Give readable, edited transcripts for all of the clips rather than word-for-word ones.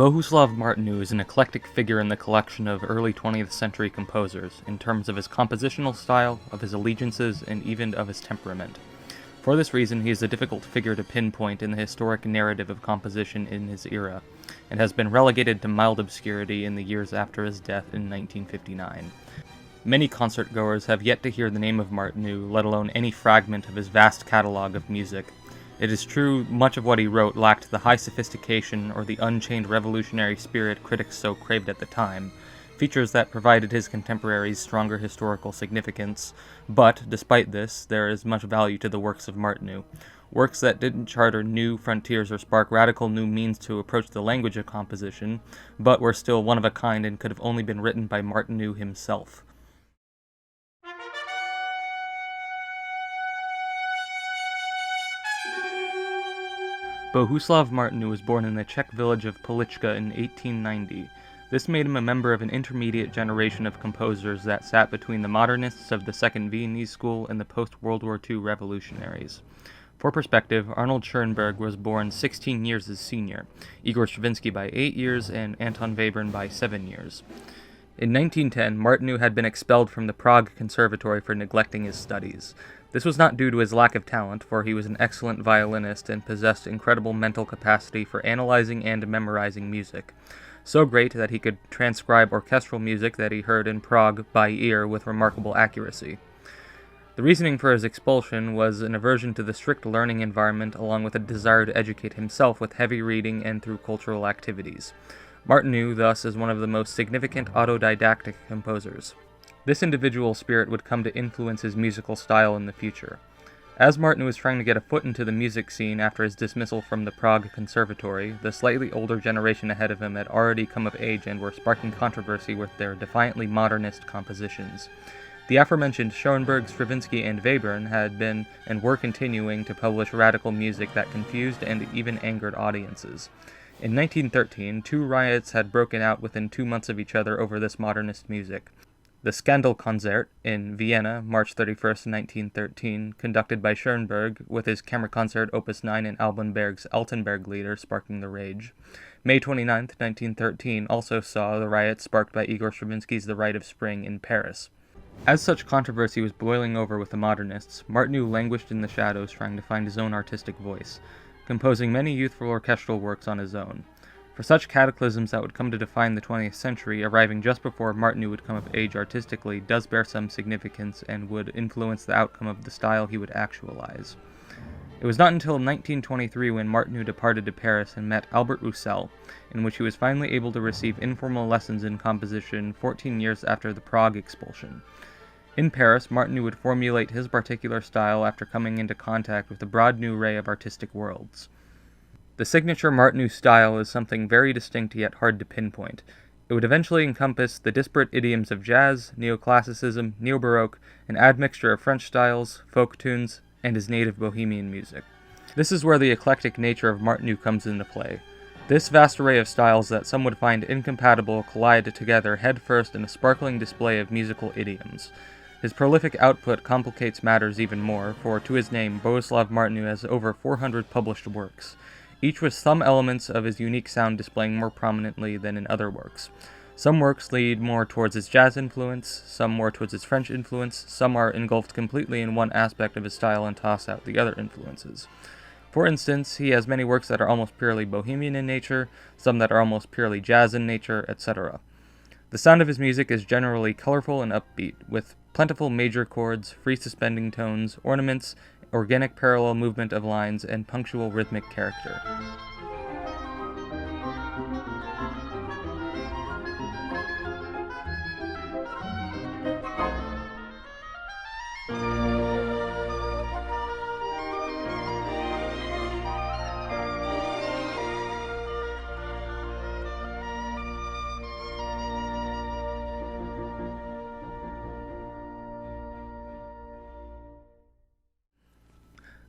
Bohuslav Martinu is an eclectic figure in the collection of early 20th century composers, in terms of his compositional style, of his allegiances, and even of his temperament. For this reason, he is a difficult figure to pinpoint in the historic narrative of composition in his era, and has been relegated to mild obscurity in the years after his death in 1959. Many concertgoers have yet to hear the name of Martinu, let alone any fragment of his vast catalogue of music. It is true, much of what he wrote lacked the high sophistication or the unchained revolutionary spirit critics so craved at the time, features that provided his contemporaries stronger historical significance, but, despite this, there is much value to the works of Martinu. Works that didn't charter new frontiers or spark radical new means to approach the language of composition, but were still one of a kind and could have only been written by Martinu himself. Bohuslav Martinu was born in the Czech village of Polička in 1890. This made him a member of an intermediate generation of composers that sat between the modernists of the Second Viennese School and the post-World War II revolutionaries. For perspective, Arnold Schoenberg was born 16 years his senior, Igor Stravinsky by 8 years, and Anton Webern by 7 years. In 1910, Martinu had been expelled from the Prague Conservatory for neglecting his studies. This was not due to his lack of talent, for he was an excellent violinist and possessed incredible mental capacity for analyzing and memorizing music, so great that he could transcribe orchestral music that he heard in Prague by ear with remarkable accuracy. The reasoning for his expulsion was an aversion to the strict learning environment along with a desire to educate himself with heavy reading and through cultural activities. Martinu, thus, is one of the most significant autodidactic composers. This individual spirit would come to influence his musical style in the future. As Martinu was trying to get a foot into the music scene after his dismissal from the Prague Conservatory, the slightly older generation ahead of him had already come of age and were sparking controversy with their defiantly modernist compositions. The aforementioned Schoenberg, Stravinsky, and Webern had been and were continuing to publish radical music that confused and even angered audiences. In 1913, 2 riots had broken out within 2 months of each other over this modernist music. The Double Concerto in Vienna, March 31, 1913, conducted by Schoenberg, with his Kammerkonzert Opus 9 and Alban Berg's Altenberg Lieder sparking the rage. May 29, 1913, also saw the riots sparked by Igor Stravinsky's The Rite of Spring in Paris. As such controversy was boiling over with the modernists, Martinu languished in the shadows trying to find his own artistic voice, composing many youthful orchestral works on his own. For such cataclysms that would come to define the 20th century, arriving just before Martinu would come of age artistically, does bear some significance and would influence the outcome of the style he would actualize. It was not until 1923 when Martinu departed to Paris and met Albert Roussel, in which he was finally able to receive informal lessons in composition 14 years after the Prague expulsion. In Paris, Martinu would formulate his particular style after coming into contact with a broad new array of artistic worlds. The signature Martinu style is something very distinct yet hard to pinpoint. It would eventually encompass the disparate idioms of jazz, neoclassicism, neo-baroque, an admixture of French styles, folk tunes, and his native Bohemian music. This is where the eclectic nature of Martinu comes into play. This vast array of styles that some would find incompatible collide together headfirst in a sparkling display of musical idioms. His prolific output complicates matters even more, for to his name, Bohuslav Martinu has over 400 published works, each with some elements of his unique sound displaying more prominently than in other works. Some works lead more towards his jazz influence, some more towards his French influence, some are engulfed completely in one aspect of his style and toss out the other influences. For instance, he has many works that are almost purely Bohemian in nature, some that are almost purely jazz in nature, etc. The sound of his music is generally colorful and upbeat, with plentiful major chords, free suspending tones, ornaments, organic parallel movement of lines, and punctual rhythmic character.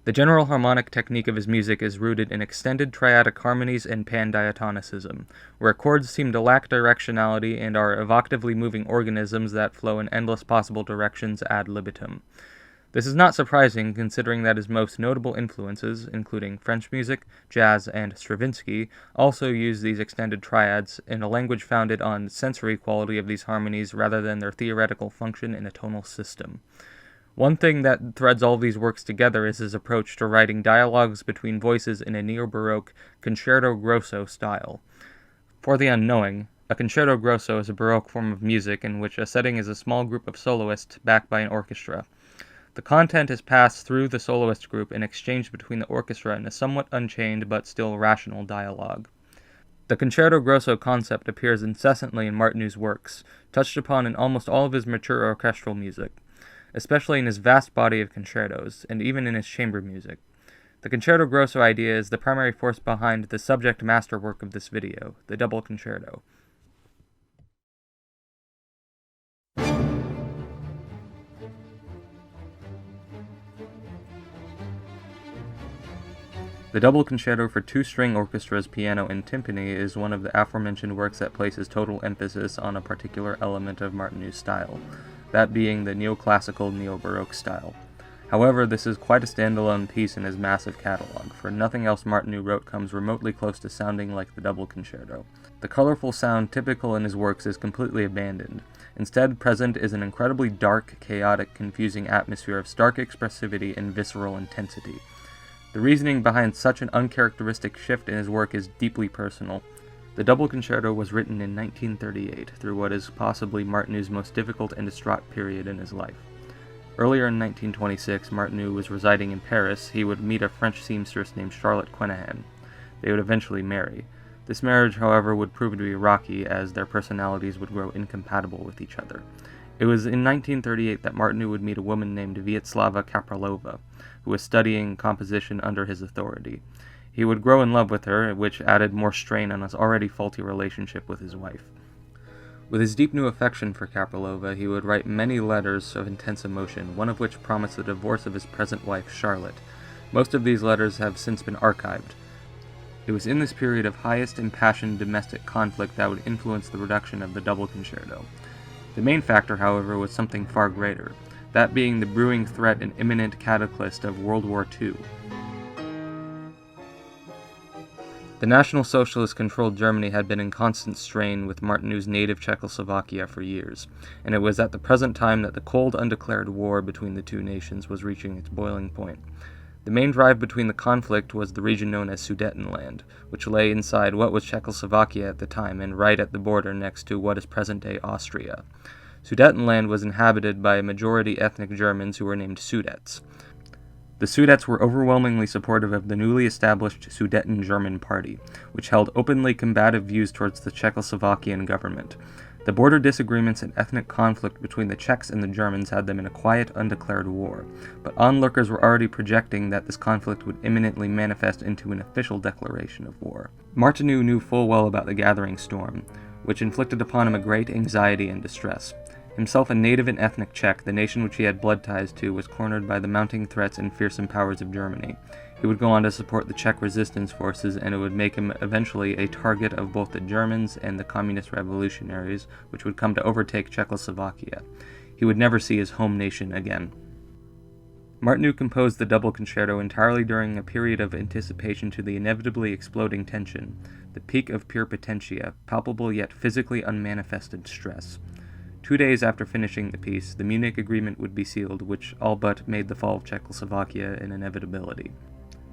The general harmonic technique of his music is rooted in extended triadic harmonies and pandiatonicism, where chords seem to lack directionality and are evocatively moving organisms that flow in endless possible directions ad libitum. This is not surprising, considering that his most notable influences, including French music, jazz, and Stravinsky, also use these extended triads in a language founded on sensory quality of these harmonies rather than their theoretical function in a tonal system. One thing that threads all these works together is his approach to writing dialogues between voices in a neo-Baroque concerto grosso style. For the unknowing, a concerto grosso is a Baroque form of music in which a setting is a small group of soloists backed by an orchestra. The content is passed through the soloist group and exchanged between the orchestra in a somewhat unchained but still rational dialogue. The concerto grosso concept appears incessantly in Martinu's works, touched upon in almost all of his mature orchestral music, especially in his vast body of concertos, and even in his chamber music. The concerto grosso idea is the primary force behind the subject masterwork of this video, the Double Concerto. The Double Concerto for two-string orchestras, piano, and timpani is one of the aforementioned works that places total emphasis on a particular element of Martinu's style, that being the neoclassical neo-Baroque style. However, this is quite a standalone piece in his massive catalog, for nothing else Martinu wrote comes remotely close to sounding like the Double Concerto. The colorful sound typical in his works is completely abandoned. Instead, present is an incredibly dark, chaotic, confusing atmosphere of stark expressivity and visceral intensity. The reasoning behind such an uncharacteristic shift in his work is deeply personal. The Double Concerto was written in 1938, through what is possibly Martinu's most difficult and distraught period in his life. Earlier in 1926, Martinu was residing in Paris. He would meet a French seamstress named Charlotte Quenahan. They would eventually marry. This marriage, however, would prove to be rocky, as their personalities would grow incompatible with each other. It was in 1938 that Martinu would meet a woman named Vyacheslava Kaprilova, who was studying composition under his authority. He would grow in love with her, which added more strain on his already faulty relationship with his wife. With his deep new affection for Kaprilova, he would write many letters of intense emotion, one of which promised the divorce of his present wife, Charlotte. Most of these letters have since been archived. It was in this period of highest impassioned domestic conflict that would influence the reduction of the Double Concerto. The main factor, however, was something far greater, that being the brewing threat and imminent cataclysm of World War II. The National Socialist-controlled Germany had been in constant strain with Martinu's native Czechoslovakia for years, and it was at the present time that the cold, undeclared war between the two nations was reaching its boiling point. The main drive between the conflict was the region known as Sudetenland, which lay inside what was Czechoslovakia at the time and right at the border next to what is present-day Austria. Sudetenland was inhabited by a majority ethnic Germans who were named Sudets. The Sudets were overwhelmingly supportive of the newly established Sudeten German Party, which held openly combative views towards the Czechoslovakian government. The border disagreements and ethnic conflict between the Czechs and the Germans had them in a quiet, undeclared war, but onlookers were already projecting that this conflict would imminently manifest into an official declaration of war. Martinu knew full well about the gathering storm, which inflicted upon him a great anxiety and distress. Himself a native and ethnic Czech, the nation which he had blood ties to was cornered by the mounting threats and fearsome powers of Germany. He would go on to support the Czech resistance forces, and it would make him eventually a target of both the Germans and the communist revolutionaries, which would come to overtake Czechoslovakia. He would never see his home nation again. Martinu composed the Double Concerto entirely during a period of anticipation to the inevitably exploding tension, the peak of pure potentia, palpable yet physically unmanifested stress. 2 days after finishing the piece, the Munich Agreement would be sealed, which all but made the fall of Czechoslovakia an inevitability.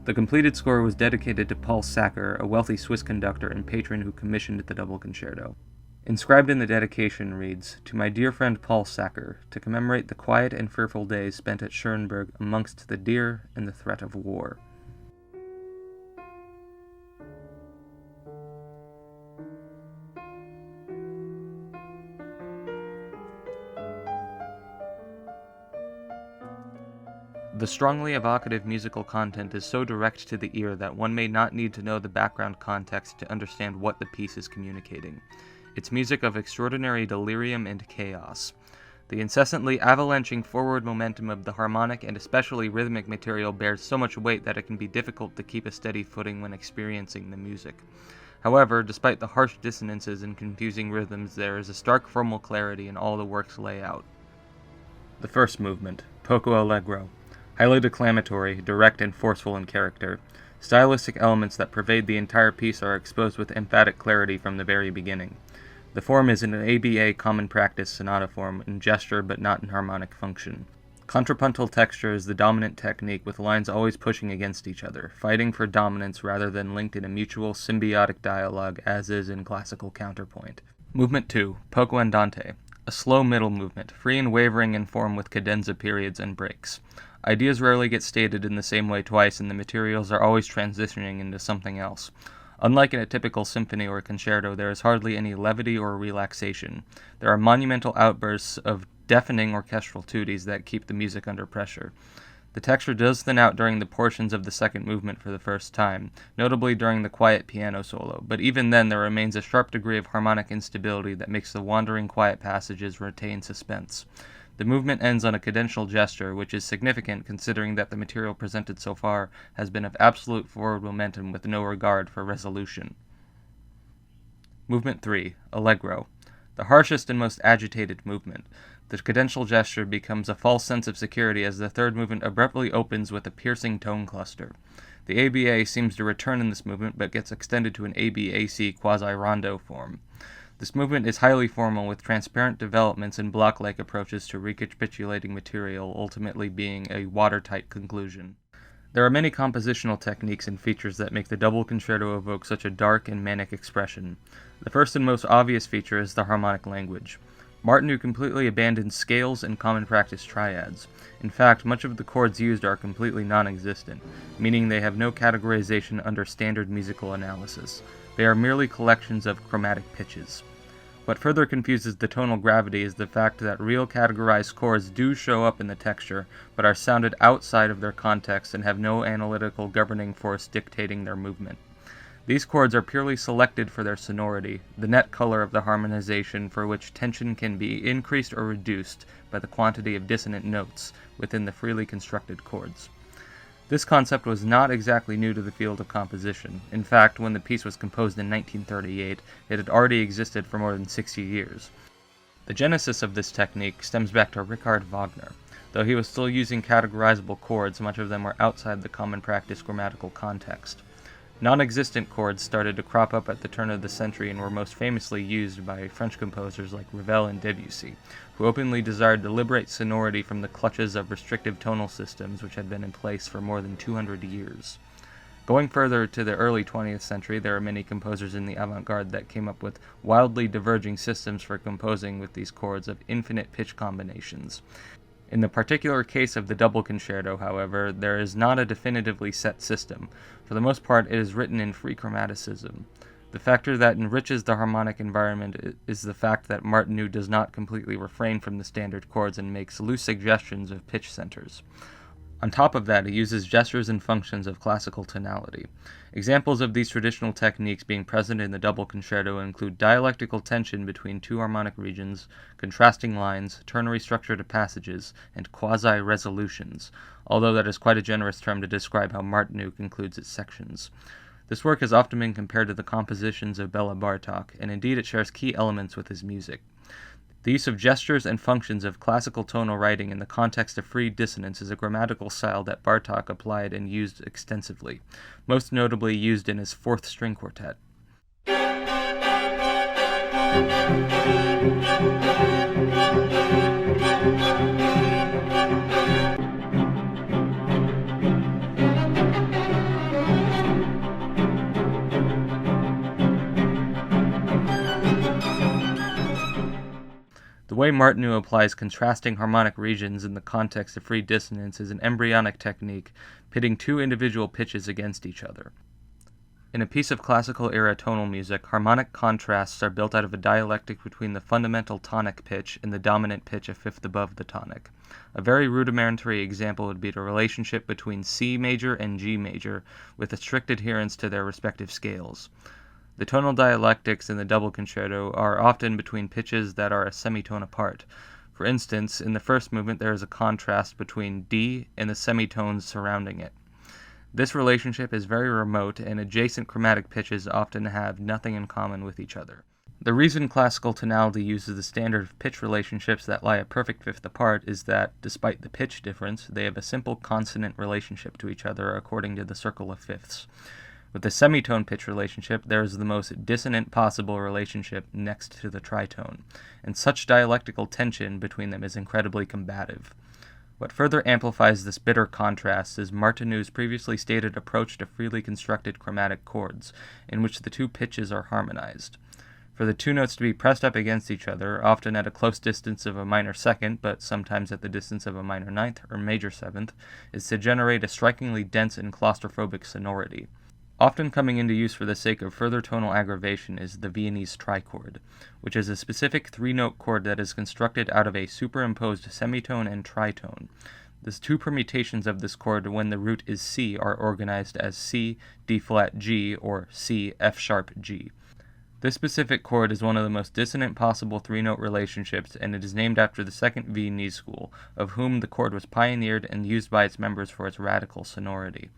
The completed score was dedicated to Paul Sacher, a wealthy Swiss conductor and patron who commissioned the Double Concerto. Inscribed in the dedication reads, "To my dear friend Paul Sacher, to commemorate the quiet and fearful days spent at Schoenberg amongst the deer and the threat of war." The strongly evocative musical content is so direct to the ear that one may not need to know the background context to understand what the piece is communicating. It's music of extraordinary delirium and chaos. The incessantly avalanching forward momentum of the harmonic and especially rhythmic material bears so much weight that it can be difficult to keep a steady footing when experiencing the music. However, despite the harsh dissonances and confusing rhythms, there is a stark formal clarity in all the work's layout. The first movement. Poco allegro. Highly declamatory, direct and forceful in character. Stylistic elements that pervade the entire piece are exposed with emphatic clarity from the very beginning. The form is an ABA common practice sonata form in gesture but not in harmonic function. Contrapuntal texture is the dominant technique, with lines always pushing against each other, fighting for dominance rather than linked in a mutual symbiotic dialogue as is in classical counterpoint. Movement 2, Poco andante. A slow middle movement, free and wavering in form with cadenza periods and breaks. Ideas rarely get stated in the same way twice, and the materials are always transitioning into something else. Unlike in a typical symphony or concerto, there is hardly any levity or relaxation. There are monumental outbursts of deafening orchestral tutti that keep the music under pressure. The texture does thin out during the portions of the second movement for the first time, notably during the quiet piano solo, but even then there remains a sharp degree of harmonic instability that makes the wandering quiet passages retain suspense. The movement ends on a cadential gesture, which is significant considering that the material presented so far has been of absolute forward momentum with no regard for resolution. Movement 3, Allegro. The harshest and most agitated movement. The cadential gesture becomes a false sense of security as the third movement abruptly opens with a piercing tone cluster. The ABA seems to return in this movement but gets extended to an ABAC quasi-rondo form. This movement is highly formal, with transparent developments and block-like approaches to recapitulating material, ultimately being a watertight conclusion. There are many compositional techniques and features that make the double concerto evoke such a dark and manic expression. The first and most obvious feature is the harmonic language. Martinu completely abandoned scales and common practice triads. In fact, much of the chords used are completely non-existent, meaning they have no categorization under standard musical analysis. They are merely collections of chromatic pitches. What further confuses the tonal gravity is the fact that real categorized chords do show up in the texture, but are sounded outside of their context and have no analytical governing force dictating their movement. These chords are purely selected for their sonority, the net color of the harmonization for which tension can be increased or reduced by the quantity of dissonant notes within the freely constructed chords. This concept was not exactly new to the field of composition. In fact, when the piece was composed in 1938, it had already existed for more than 60 years. The genesis of this technique stems back to Richard Wagner. Though he was still using categorizable chords, much of them were outside the common practice grammatical context. Non-existent chords started to crop up at the turn of the century and were most famously used by French composers like Ravel and Debussy, who openly desired to liberate sonority from the clutches of restrictive tonal systems which had been in place for more than 200 years. Going further to the early 20th century, there are many composers in the avant-garde that came up with wildly diverging systems for composing with these chords of infinite pitch combinations. In the particular case of the double concerto, however, there is not a definitively set system. For the most part, it is written in free chromaticism. The factor that enriches the harmonic environment is the fact that Martinu does not completely refrain from the standard chords and makes loose suggestions of pitch centers. On top of that, he uses gestures and functions of classical tonality. Examples of these traditional techniques being present in the double concerto include dialectical tension between two harmonic regions, contrasting lines, ternary structure to passages, and quasi-resolutions, although that is quite a generous term to describe how Martinu concludes its sections. This work has often been compared to the compositions of Bela Bartok, and indeed it shares key elements with his music. The use of gestures and functions of classical tonal writing in the context of free dissonance is a grammatical style that Bartok applied and used extensively, most notably used in his Fourth String Quartet. The way Martinu applies contrasting harmonic regions in the context of free dissonance is an embryonic technique, pitting two individual pitches against each other. In a piece of classical-era tonal music, harmonic contrasts are built out of a dialectic between the fundamental tonic pitch and the dominant pitch a fifth above the tonic. A very rudimentary example would be the relationship between C major and G major, with a strict adherence to their respective scales. The tonal dialectics in the double concerto are often between pitches that are a semitone apart. For instance, in the first movement there is a contrast between D and the semitones surrounding it. This relationship is very remote, and adjacent chromatic pitches often have nothing in common with each other. The reason classical tonality uses the standard pitch relationships that lie a perfect fifth apart is that, despite the pitch difference, they have a simple consonant relationship to each other according to the circle of fifths. With the semitone pitch relationship, there is the most dissonant possible relationship next to the tritone, and such dialectical tension between them is incredibly combative. What further amplifies this bitter contrast is Martinu's previously stated approach to freely constructed chromatic chords, in which the two pitches are harmonized. For the two notes to be pressed up against each other, often at a close distance of a minor second, but sometimes at the distance of a minor ninth or major seventh, is to generate a strikingly dense and claustrophobic sonority. Often coming into use for the sake of further tonal aggravation is the Viennese trichord, which is a specific three-note chord that is constructed out of a superimposed semitone and tritone. The two permutations of this chord when the root is C are organized as C, D-flat G, or C, F-sharp G. This specific chord is one of the most dissonant possible three-note relationships, and it is named after the second Viennese school, of whom the chord was pioneered and used by its members for its radical sonority.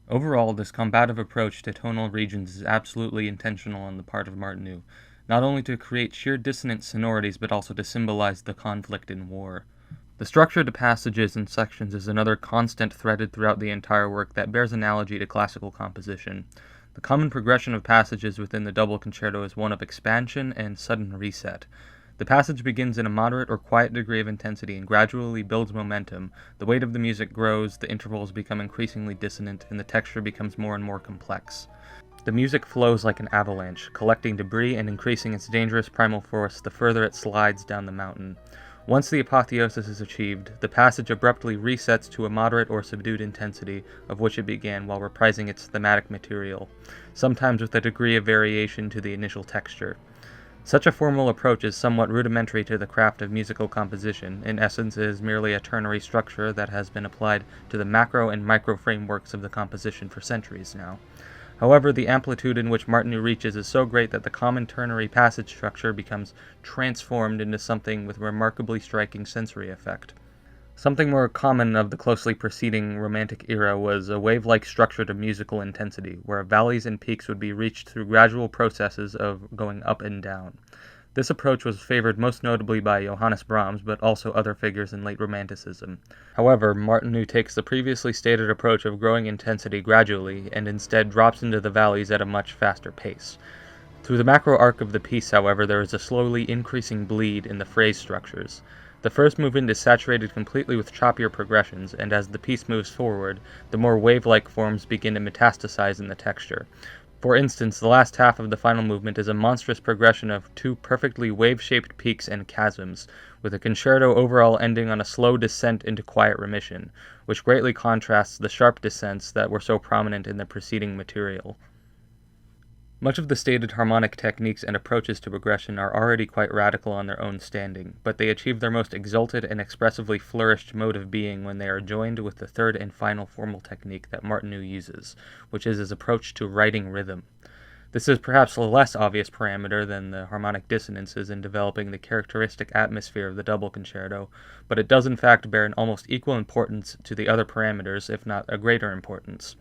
Overall, this combative approach to tonal regions is absolutely intentional on the part of Martinu, not only to create sheer dissonant sonorities but also to symbolize the conflict in war. The structure to passages and sections is another constant threaded throughout the entire work that bears analogy to classical composition. The common progression of passages within the Double Concerto is one of expansion and sudden reset. The passage begins in a moderate or quiet degree of intensity and gradually builds momentum. The weight of the music grows, the intervals become increasingly dissonant, and the texture becomes more and more complex. The music flows like an avalanche, collecting debris and increasing its dangerous primal force the further it slides down the mountain. Once the apotheosis is achieved, the passage abruptly resets to a moderate or subdued intensity of which it began while reprising its thematic material, sometimes with a degree of variation to the initial texture. Such a formal approach is somewhat rudimentary to the craft of musical composition. In essence, it is merely a ternary structure that has been applied to the macro and micro frameworks of the composition for centuries now. However, the amplitude in which Martinu reaches is so great that the common ternary passage structure becomes transformed into something with remarkably striking sensory effect. Something more common of the closely preceding Romantic era was a wave-like structure to musical intensity, where valleys and peaks would be reached through gradual processes of going up and down. This approach was favored most notably by Johannes Brahms, but also other figures in late Romanticism. However, Martinu takes the previously stated approach of growing intensity gradually, and instead drops into the valleys at a much faster pace. Through the macro arc of the piece, however, there is a slowly increasing bleed in the phrase structures. The first movement is saturated completely with choppier progressions, and as the piece moves forward, the more wave-like forms begin to metastasize in the texture. For instance, the last half of the final movement is a monstrous progression of two perfectly wave-shaped peaks and chasms, with the concerto overall ending on a slow descent into quiet remission, which greatly contrasts the sharp descents that were so prominent in the preceding material. Much of the stated harmonic techniques and approaches to progression are already quite radical on their own standing, but they achieve their most exalted and expressively flourished mode of being when they are joined with the third and final formal technique that Martinu uses, which is his approach to writing rhythm. This is perhaps a less obvious parameter than the harmonic dissonances in developing the characteristic atmosphere of the Double Concerto, but it does in fact bear an almost equal importance to the other parameters, if not a greater importance.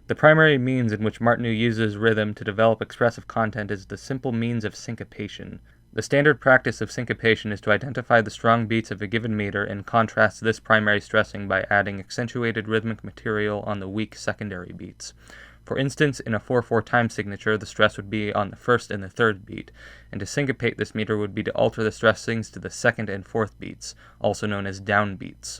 The primary means in which Martinu uses rhythm to develop expressive content is the simple means of syncopation. The standard practice of syncopation is to identify the strong beats of a given meter and contrast this primary stressing by adding accentuated rhythmic material on the weak secondary beats. For instance, in a 4/4 time signature, the stress would be on the first and the third beat, and to syncopate this meter would be to alter the stressings to the second and fourth beats, also known as downbeats.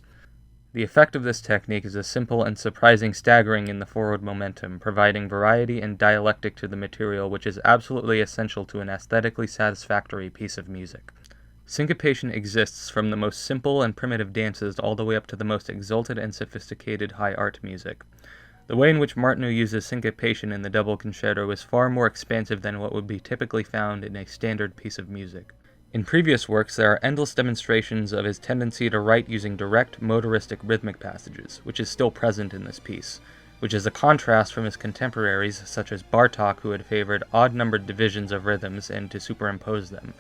The effect of this technique is a simple and surprising staggering in the forward momentum, providing variety and dialectic to the material, which is absolutely essential to an aesthetically satisfactory piece of music. Syncopation exists from the most simple and primitive dances all the way up to the most exalted and sophisticated high art music. The way in which Martinu uses syncopation in the Double Concerto is far more expansive than what would be typically found in a standard piece of music. In previous works, there are endless demonstrations of his tendency to write using direct, motoristic rhythmic passages, which is still present in this piece, which is a contrast from his contemporaries such as Bartók, who had favored odd-numbered divisions of rhythms and to superimpose them,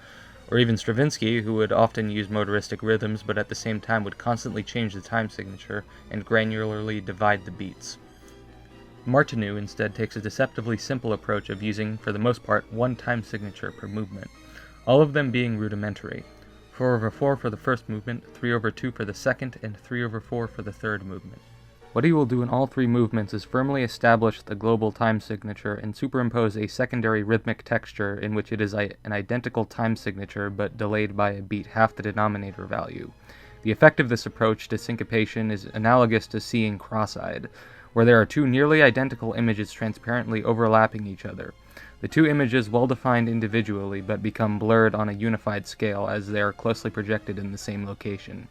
or even Stravinsky, who would often use motoristic rhythms but at the same time would constantly change the time signature and granularly divide the beats. Martinu instead takes a deceptively simple approach of using, for the most part, one time signature per movement, all of them being rudimentary. 4/4 for the first movement, 3/2 for the second, and 3/4 for the third movement. What he will do in all three movements is firmly establish the global time signature and superimpose a secondary rhythmic texture in which it is an identical time signature but delayed by a beat half the denominator value. The effect of this approach to syncopation is analogous to seeing cross-eyed, where there are two nearly identical images transparently overlapping each other. The two images well defined individually but become blurred on a unified scale as they are closely projected in the same location.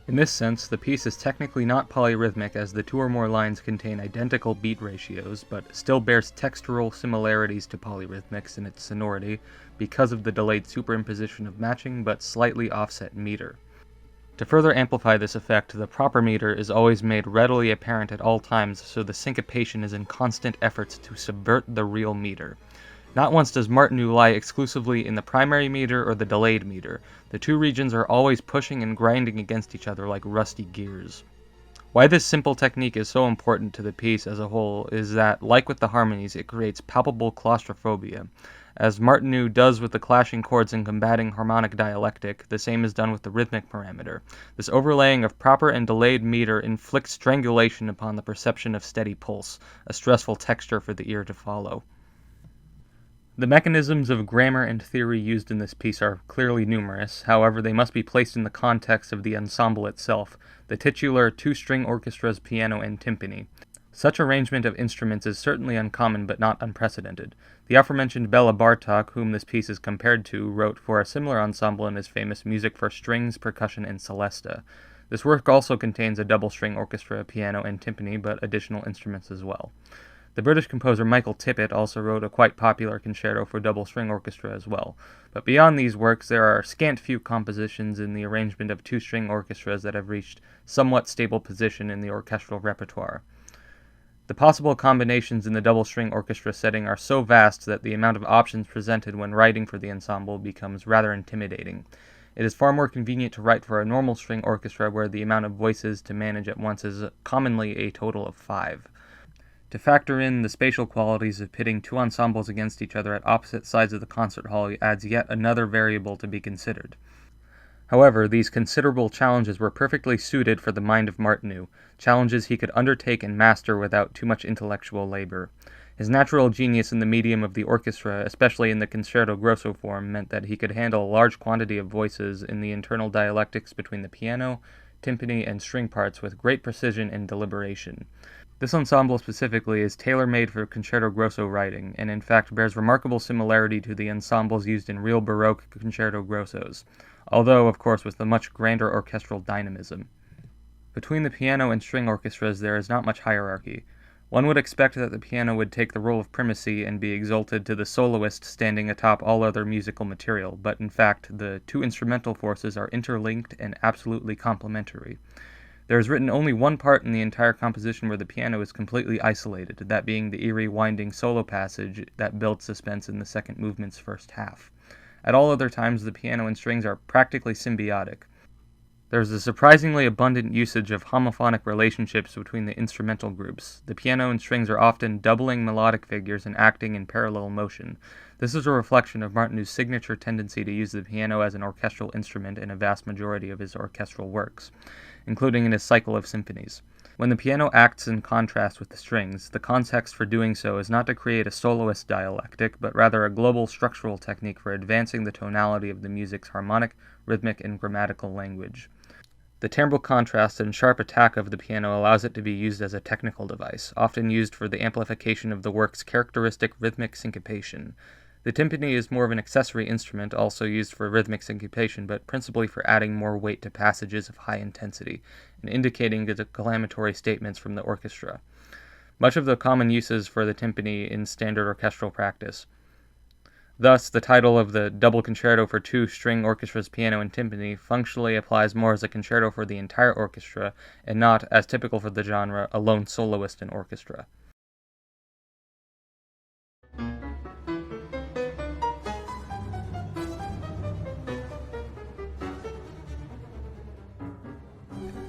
In this sense, the piece is technically not polyrhythmic as the two or more lines contain identical beat ratios, but still bears textural similarities to polyrhythmics in its sonority because of the delayed superimposition of matching but slightly offset meter. To further amplify this effect, the proper meter is always made readily apparent at all times, so the syncopation is in constant efforts to subvert the real meter. Not once does Martinu lie exclusively in the primary meter or the delayed meter. The two regions are always pushing and grinding against each other like rusty gears. Why this simple technique is so important to the piece as a whole is that, like with the harmonies, it creates palpable claustrophobia. As Martinu does with the clashing chords and combating harmonic dialectic, the same is done with the rhythmic parameter. This overlaying of proper and delayed meter inflicts strangulation upon the perception of steady pulse, a stressful texture for the ear to follow. The mechanisms of grammar and theory used in this piece are clearly numerous, however they must be placed in the context of the ensemble itself, the titular two-string orchestras, piano, and timpani. Such arrangement of instruments is certainly uncommon but not unprecedented. The aforementioned Bela Bartok, whom this piece is compared to, wrote for a similar ensemble in his famous Music for Strings, Percussion, and Celesta. This work also contains a double-string orchestra, piano, and timpani, but additional instruments as well. The British composer Michael Tippett also wrote a quite popular concerto for double-string orchestra as well. But beyond these works, there are scant few compositions in the arrangement of two-string orchestras that have reached somewhat stable position in the orchestral repertoire. The possible combinations in the double-string orchestra setting are so vast that the amount of options presented when writing for the ensemble becomes rather intimidating. It is far more convenient to write for a normal string orchestra where the amount of voices to manage at once is commonly a total of 5. To factor in the spatial qualities of pitting two ensembles against each other at opposite sides of the concert hall adds yet another variable to be considered. However, these considerable challenges were perfectly suited for the mind of Martinu, challenges he could undertake and master without too much intellectual labor. His natural genius in the medium of the orchestra, especially in the concerto grosso form, meant that he could handle a large quantity of voices in the internal dialectics between the piano, timpani, and string parts with great precision and deliberation. This ensemble specifically is tailor-made for concerto grosso writing, and in fact bears remarkable similarity to the ensembles used in real Baroque concerto grossos, although, of course, with a much grander orchestral dynamism. Between the piano and string orchestras there is not much hierarchy. One would expect that the piano would take the role of primacy and be exalted to the soloist standing atop all other musical material, but in fact the two instrumental forces are interlinked and absolutely complementary. There is written only one part in the entire composition where the piano is completely isolated, that being the eerie winding solo passage that builds suspense in the second movement's first half. At all other times, the piano and strings are practically symbiotic. There is a surprisingly abundant usage of homophonic relationships between the instrumental groups. The piano and strings are often doubling melodic figures and acting in parallel motion. This is a reflection of Martinu's signature tendency to use the piano as an orchestral instrument in a vast majority of his orchestral works, including in his cycle of symphonies. When the piano acts in contrast with the strings, the context for doing so is not to create a soloist dialectic, but rather a global structural technique for advancing the tonality of the music's harmonic, rhythmic, and grammatical language. The timbral contrast and sharp attack of the piano allows it to be used as a technical device, often used for the amplification of the work's characteristic rhythmic syncopation. The timpani is more of an accessory instrument, also used for rhythmic syncopation, but principally for adding more weight to passages of high intensity, and indicating the declamatory statements from the orchestra. Much of the common uses for the timpani in standard orchestral practice. Thus, the title of the Double Concerto for two string orchestras, piano and timpani, functionally applies more as a concerto for the entire orchestra, and not, as typical for the genre, a lone soloist in orchestra.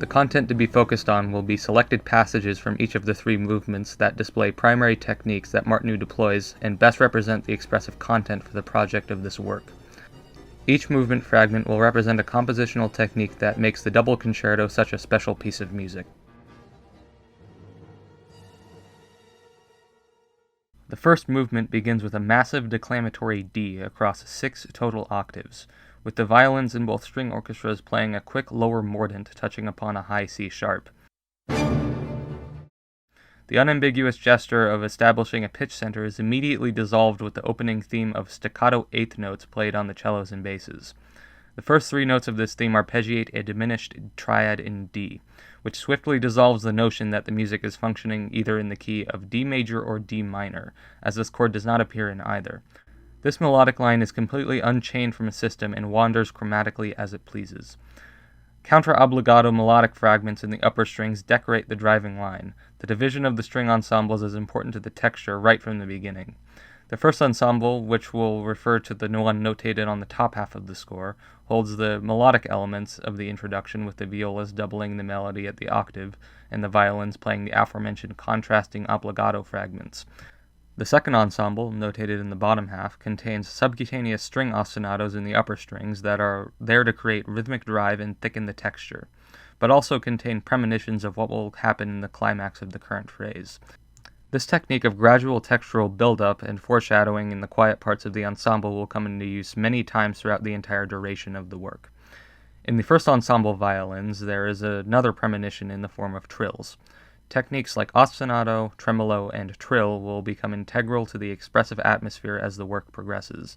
The content to be focused on will be selected passages from each of the three movements that display primary techniques that Martinu deploys and best represent the expressive content for the project of this work. Each movement fragment will represent a compositional technique that makes the Double Concerto such a special piece of music. The first movement begins with a massive declamatory D across 6 total octaves, with the violins in both string orchestras playing a quick lower mordent touching upon a high C sharp. The unambiguous gesture of establishing a pitch center is immediately dissolved with the opening theme of staccato eighth notes played on the cellos and basses. The first 3 notes of this theme arpeggiate a diminished triad in D, which swiftly dissolves the notion that the music is functioning either in the key of D major or D minor, as this chord does not appear in either. This melodic line is completely unchained from a system and wanders chromatically as it pleases. Counter-obbligato melodic fragments in the upper strings decorate the driving line. The division of the string ensembles is important to the texture right from the beginning. The first ensemble, which will refer to the one notated on the top half of the score, holds the melodic elements of the introduction with the violas doubling the melody at the octave and the violins playing the aforementioned contrasting obbligato fragments. The second ensemble, notated in the bottom half, contains subcutaneous string ostinatos in the upper strings that are there to create rhythmic drive and thicken the texture, but also contain premonitions of what will happen in the climax of the current phrase. This technique of gradual textural build-up and foreshadowing in the quiet parts of the ensemble will come into use many times throughout the entire duration of the work. In the first ensemble violins, there is another premonition in the form of trills. Techniques like ostinato, tremolo, and trill will become integral to the expressive atmosphere as the work progresses.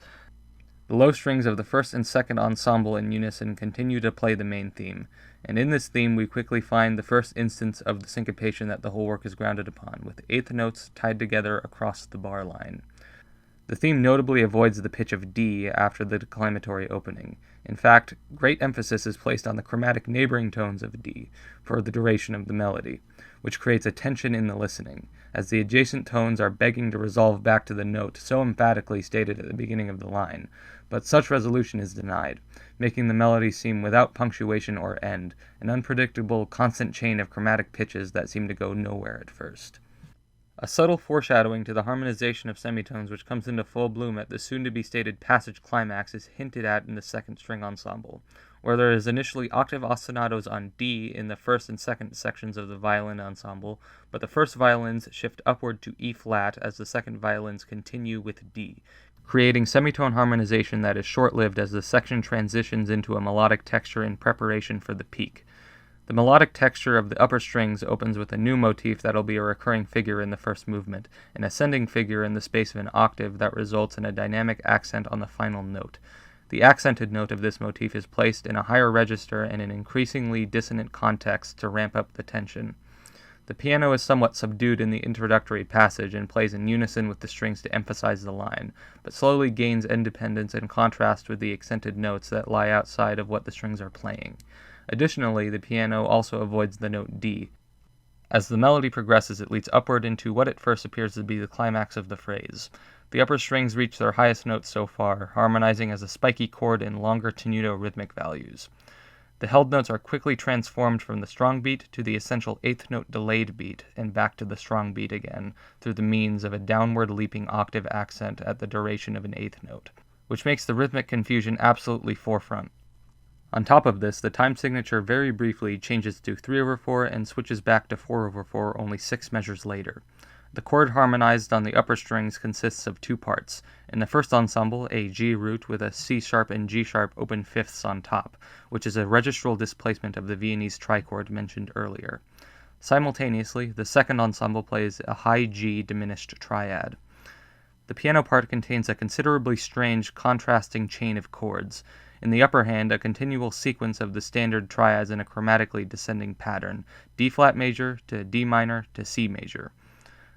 The low strings of the first and second ensemble in unison continue to play the main theme, and in this theme we quickly find the first instance of the syncopation that the whole work is grounded upon, with eighth notes tied together across the bar line. The theme notably avoids the pitch of D after the declamatory opening. In fact, great emphasis is placed on the chromatic neighboring tones of D for the duration of the melody, which creates a tension in the listening, as the adjacent tones are begging to resolve back to the note so emphatically stated at the beginning of the line, but such resolution is denied, making the melody seem without punctuation or end, an unpredictable, constant chain of chromatic pitches that seem to go nowhere at first. A subtle foreshadowing to the harmonization of semitones which comes into full bloom at the soon-to-be-stated passage climax is hinted at in the second string ensemble, where there is initially octave ostinatos on D in the first and second sections of the violin ensemble, but the first violins shift upward to E-flat as the second violins continue with D, creating semitone harmonization that is short-lived as the section transitions into a melodic texture in preparation for the peak. The melodic texture of the upper strings opens with a new motif that will be a recurring figure in the first movement, an ascending figure in the space of an octave that results in a dynamic accent on the final note. The accented note of this motif is placed in a higher register and in an increasingly dissonant context to ramp up the tension. The piano is somewhat subdued in the introductory passage and plays in unison with the strings to emphasize the line, but slowly gains independence and contrast with the accented notes that lie outside of what the strings are playing. Additionally, the piano also avoids the note D. As the melody progresses, it leads upward into what at first appears to be the climax of the phrase. The upper strings reach their highest notes so far, harmonizing as a spiky chord in longer tenuto rhythmic values. The held notes are quickly transformed from the strong beat to the essential eighth note delayed beat, and back to the strong beat again, through the means of a downward leaping octave accent at the duration of an eighth note, which makes the rhythmic confusion absolutely forefront. On top of this, the time signature very briefly changes to 3/4 and switches back to 4/4 only 6 measures later. The chord harmonized on the upper strings consists of 2 parts. In the first ensemble, a G root with a C sharp and G sharp open fifths on top, which is a registral displacement of the Viennese trichord mentioned earlier. Simultaneously, the second ensemble plays a high G diminished triad. The piano part contains a considerably strange contrasting chain of chords. In the upper hand, a continual sequence of the standard triads in a chromatically descending pattern, D-flat major to D minor to C major.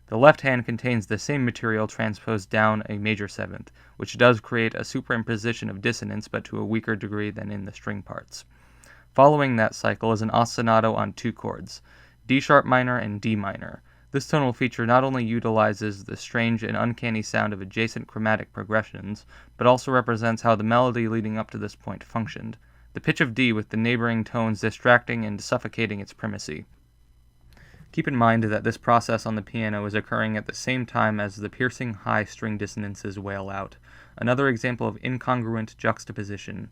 The left hand contains the same material transposed down a major seventh, which does create a superimposition of dissonance but to a weaker degree than in the string parts. Following that cycle is an ostinato on 2 chords, D sharp minor and D minor. This tonal feature not only utilizes the strange and uncanny sound of adjacent chromatic progressions, but also represents how the melody leading up to this point functioned. the pitch of D with the neighboring tones distracting and suffocating its primacy. Keep in mind that this process on the piano is occurring at the same time as the piercing high string dissonances wail out, another example of incongruent juxtaposition.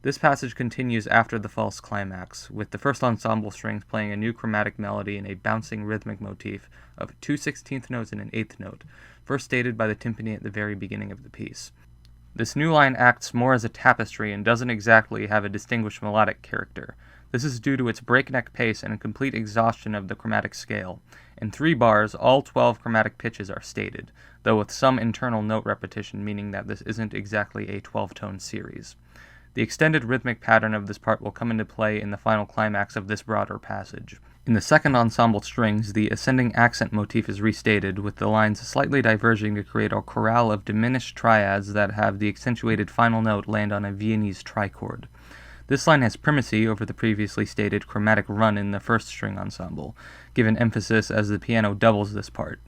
This passage continues after the false climax, with the first ensemble strings playing a new chromatic melody in a bouncing rhythmic motif of 2 16th notes and an 8th note, first stated by the timpani at the very beginning of the piece. This new line acts more as a tapestry and doesn't exactly have a distinguished melodic character. This is due to its breakneck pace and complete exhaustion of the chromatic scale. In 3 bars, all 12 chromatic pitches are stated, though with some internal note repetition, meaning that this isn't exactly a 12-tone series. The extended rhythmic pattern of this part will come into play in the final climax of this broader passage. In the second ensemble strings, the ascending accent motif is restated, with the lines slightly diverging to create a chorale of diminished triads that have the accentuated final note land on a Viennese trichord. This line has primacy over the previously stated chromatic run in the first string ensemble, given emphasis as the piano doubles this part.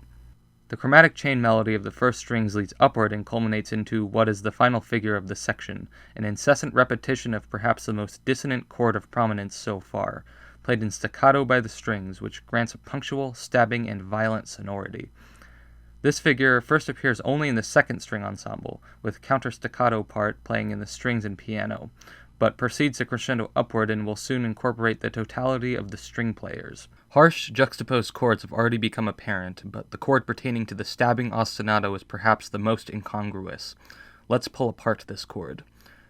The chromatic chain melody of the first strings leads upward and culminates into what is the final figure of the section, an incessant repetition of perhaps the most dissonant chord of prominence so far, played in staccato by the strings, which grants a punctual, stabbing, and violent sonority. This figure first appears only in the second string ensemble, with counter-staccato part playing in the strings and piano, but proceeds to crescendo upward and will soon incorporate the totality of the string players. Harsh, juxtaposed chords have already become apparent, but the chord pertaining to the stabbing ostinato is perhaps the most incongruous. Let's pull apart this chord.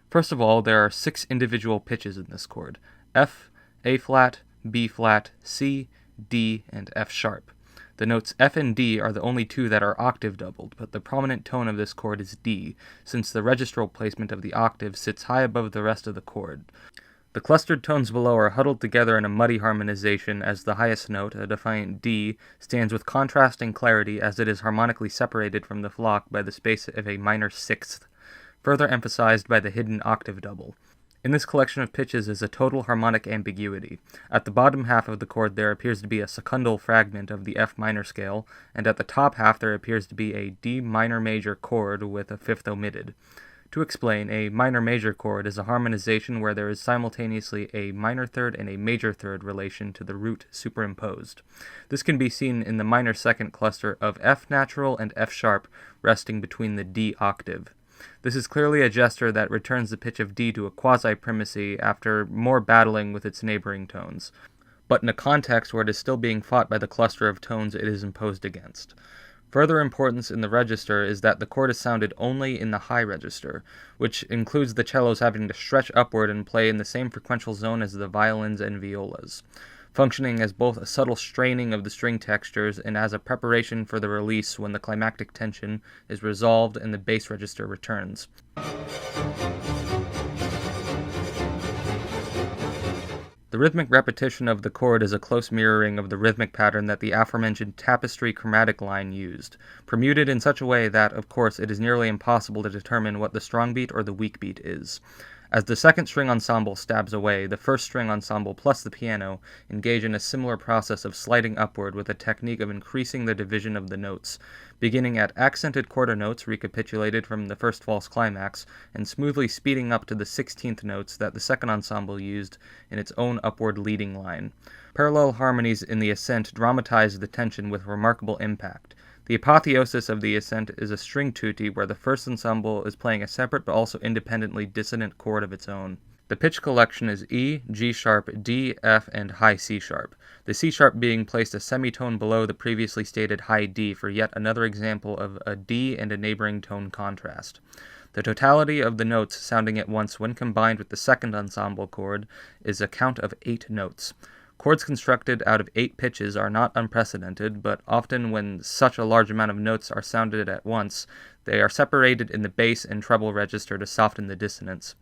First of all, there are 6 individual pitches in this chord: F, A-flat, B-flat, C, D, and F-sharp. The notes F and D are the only 2 that are octave doubled, but the prominent tone of this chord is D, since the registral placement of the octave sits high above the rest of the chord. The clustered tones below are huddled together in a muddy harmonization as the highest note, a defiant D, stands with contrasting clarity as it is harmonically separated from the flock by the space of a minor sixth, further emphasized by the hidden octave double. In this collection of pitches is a total harmonic ambiguity. At the bottom half of the chord there appears to be a secundal fragment of the F minor scale, and at the top half there appears to be a D minor major chord with a fifth omitted. To explain, a minor major chord is a harmonization where there is simultaneously a minor third and a major third relation to the root superimposed. This can be seen in the minor second cluster of F natural and F sharp resting between the D octave. This is clearly a gesture that returns the pitch of D to a quasi-primacy after more battling with its neighboring tones, but in a context where it is still being fought by the cluster of tones it is imposed against. Further importance in the register is that the chord is sounded only in the high register, which includes the cellos having to stretch upward and play in the same frequential zone as the violins and violas, functioning as both a subtle straining of the string textures and as a preparation for the release when the climactic tension is resolved and the bass register returns. The rhythmic repetition of the chord is a close mirroring of the rhythmic pattern that the aforementioned tapestry chromatic line used, permuted in such a way that, of course, it is nearly impossible to determine what the strong beat or the weak beat is. As the second string ensemble stabs away, the first string ensemble plus the piano engage in a similar process of sliding upward with a technique of increasing the division of the notes, beginning at accented quarter notes recapitulated from the first false climax, and smoothly speeding up to the 16th notes that the second ensemble used in its own upward leading line. Parallel harmonies in the ascent dramatize the tension with remarkable impact. The apotheosis of the ascent is a string tutti where the first ensemble is playing a separate but also independently dissonant chord of its own. The pitch collection is E, G sharp, D, F, and high C sharp, the C sharp being placed a semitone below the previously stated high D for yet another example of a D and a neighboring tone contrast. The totality of the notes sounding at once when combined with the second ensemble chord is a count of 8 notes. Chords constructed out of 8 pitches are not unprecedented, but often when such a large amount of notes are sounded at once, they are separated in the bass and treble register to soften the dissonance.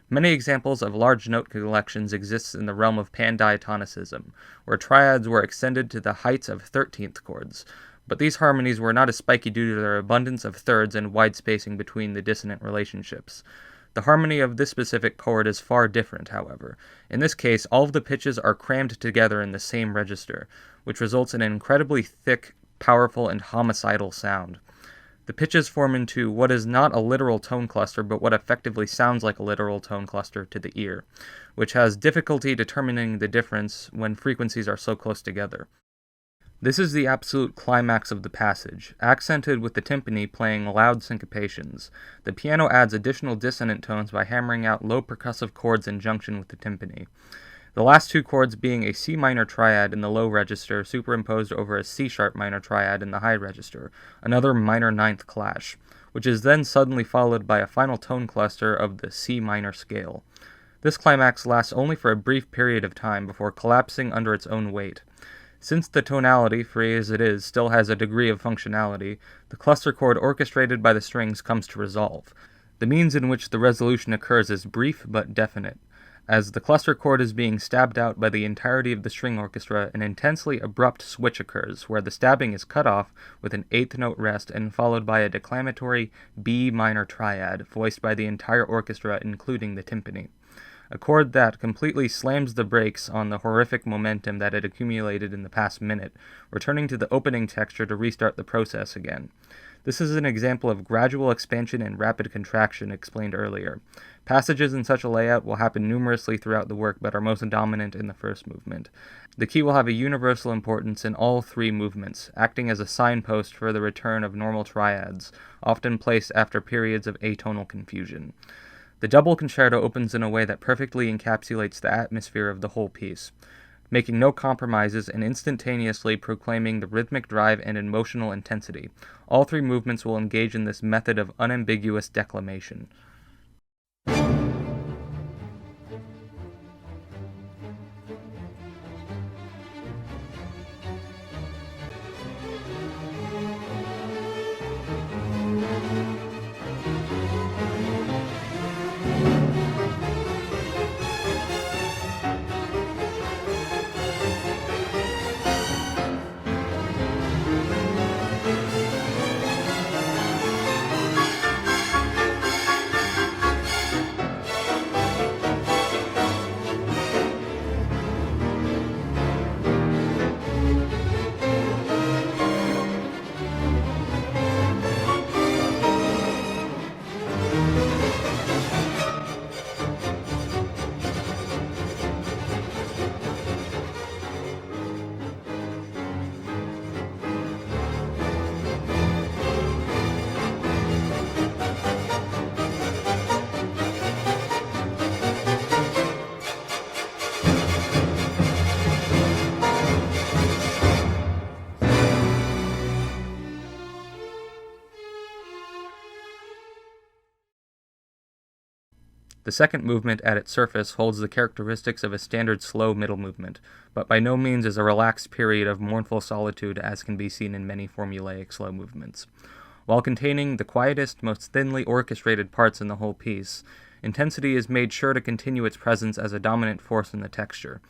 Many examples of large note collections exist in the realm of pandiatonicism, where triads were extended to the heights of 13th chords, but these harmonies were not as spiky due to their abundance of thirds and wide spacing between the dissonant relationships. The harmony of this specific chord is far different, however. In this case, all of the pitches are crammed together in the same register, which results in an incredibly thick, powerful, and homicidal sound. The pitches form into what is not a literal tone cluster, but what effectively sounds like a literal tone cluster to the ear, which has difficulty determining the difference when frequencies are so close together. This is the absolute climax of the passage, accented with the timpani playing loud syncopations. The piano adds additional dissonant tones by hammering out low percussive chords in junction with the timpani. The last two chords being a C minor triad in the low register superimposed over a C sharp minor triad in the high register, another minor ninth clash, which is then suddenly followed by a final tone cluster of the C minor scale. This climax lasts only for a brief period of time before collapsing under its own weight. Since the tonality, free as it is, still has a degree of functionality, the cluster chord orchestrated by the strings comes to resolve. The means in which the resolution occurs is brief but definite. As the cluster chord is being stabbed out by the entirety of the string orchestra, an intensely abrupt switch occurs, where the stabbing is cut off with an eighth note rest and followed by a declamatory B minor triad, voiced by the entire orchestra, including the timpani. A chord that completely slams the brakes on the horrific momentum that had accumulated in the past minute, returning to the opening texture to restart the process again. This is an example of gradual expansion and rapid contraction explained earlier. Passages in such a layout will happen numerously throughout the work, but are most dominant in the first movement. The key will have a universal importance in all three movements, acting as a signpost for the return of normal triads, often placed after periods of atonal confusion. The double concerto opens in a way that perfectly encapsulates the atmosphere of the whole piece, making no compromises and instantaneously proclaiming the rhythmic drive and emotional intensity. All three movements will engage in this method of unambiguous declamation. The second movement at its surface holds the characteristics of a standard slow middle movement, but by no means is a relaxed period of mournful solitude as can be seen in many formulaic slow movements. While containing the quietest, most thinly orchestrated parts in the whole piece, intensity is made sure to continue its presence as a dominant force in the texture.